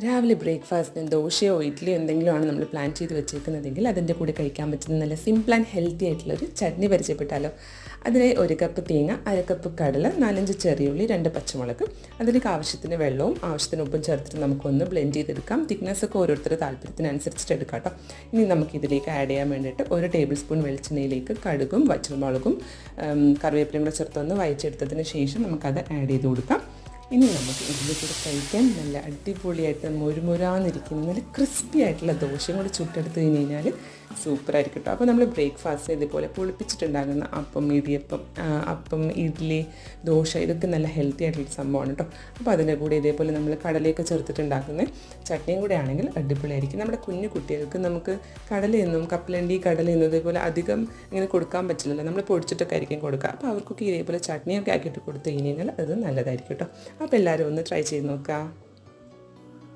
രാവിലെ ബ്രേക്ക്ഫാസ്റ്റിന് ദോശയോ ഇഡ്ഡലിയോ എന്തെങ്കിലുമാണ് നമ്മൾ പ്ലാൻ ചെയ്ത് വെച്ചേക്കുന്നതെങ്കിൽ അതിൻ്റെ കൂടെ കഴിക്കാൻ പറ്റുന്ന നല്ല സിമ്പിൾ ആൻഡ് ഹെൽത്തി ആയിട്ടുള്ളൊരു ചട്നി പരിചയപ്പെട്ടാലോ. അതിന് 1 കപ്പ് തേങ്ങ, 1/2 കപ്പ് കടല, 4-5 ചെറിയുള്ളി, 2 പച്ചമുളക്, അതിലേക്ക് ആവശ്യത്തിന് വെള്ളവും ആവശ്യത്തിന് ഉപ്പും ചേർത്തിട്ട് നമുക്കൊന്ന് ബ്ലെൻഡ് ചെയ്തെടുക്കാം. തിക്നെസ്സൊക്കെ ഓരോരുത്തരുടെ താല്പര്യത്തിനനുസരിച്ചിട്ട് എടുക്കാം കേട്ടോ. ഇനി നമുക്കിതിലേക്ക് ആഡ് ചെയ്യാൻ വേണ്ടിയിട്ട് 1 ടേബിൾ സ്പൂൺ വെളിച്ചെണ്ണയിലേക്ക് കടുകും വറ്റൽമുളകും കറിവേപ്പിലയും കൂടെ ചേർത്തൊന്ന് വഴച്ചെടുത്തതിന് ശേഷം നമുക്കത് ആഡ് ചെയ്ത് കൊടുക്കാം. ഇനി നമുക്ക് ഇതിൻ്റെ കൂടെ കഴിക്കാൻ നല്ല അടിപൊളിയായിട്ട് മൊരുമൊരാന്നിരിക്കുന്ന നല്ല ക്രിസ്പി ആയിട്ടുള്ള ദോശയും കൂടി ചുട്ടെടുത്ത് കഴിഞ്ഞ് കഴിഞ്ഞാൽ സൂപ്പറായിരിക്കും കേട്ടോ. അപ്പോൾ നമ്മൾ ബ്രേക്ക്ഫാസ്റ്റ് ഇതുപോലെ പുളിപ്പിച്ചിട്ടുണ്ടാകുന്ന അപ്പം, ഇടിയപ്പം, അപ്പം, ഇഡ്ഡലി, ദോശ ഇതൊക്കെ നല്ല ഹെൽത്തി ആയിട്ടുള്ള സംഭവമാണ് കേട്ടോ. അപ്പോൾ അതിൻ്റെ കൂടെ ഇതേപോലെ നമ്മൾ കടലയൊക്കെ ചേർത്തിട്ടുണ്ടാക്കുന്ന ചട്നിയും കൂടെ ആണെങ്കിൽ അടിപൊളിയായിരിക്കും. നമ്മുടെ കുഞ്ഞു കുട്ടികൾക്ക് നമുക്ക് കടലയൊന്നും കപ്പലണ്ടി കടലയൊന്നും ഇതേപോലെ അധികം ഇങ്ങനെ കൊടുക്കാൻ പറ്റില്ലല്ലോ, നമ്മൾ പൊടിച്ചിട്ടൊക്കെ ആയിരിക്കും കൊടുക്കുക. അപ്പോൾ അവർക്കൊക്കെ ഇതേപോലെ ചട്നിയൊക്കെ ആക്കിയിട്ട് കൊടുത്തു കഴിഞ്ഞ് കഴിഞ്ഞാൽ അത് നല്ലതായിരിക്കും കേട്ടോ. അപ്പോൾ എല്ലാവരും ഒന്ന് ട്രൈ ചെയ്ത് നോക്കുക.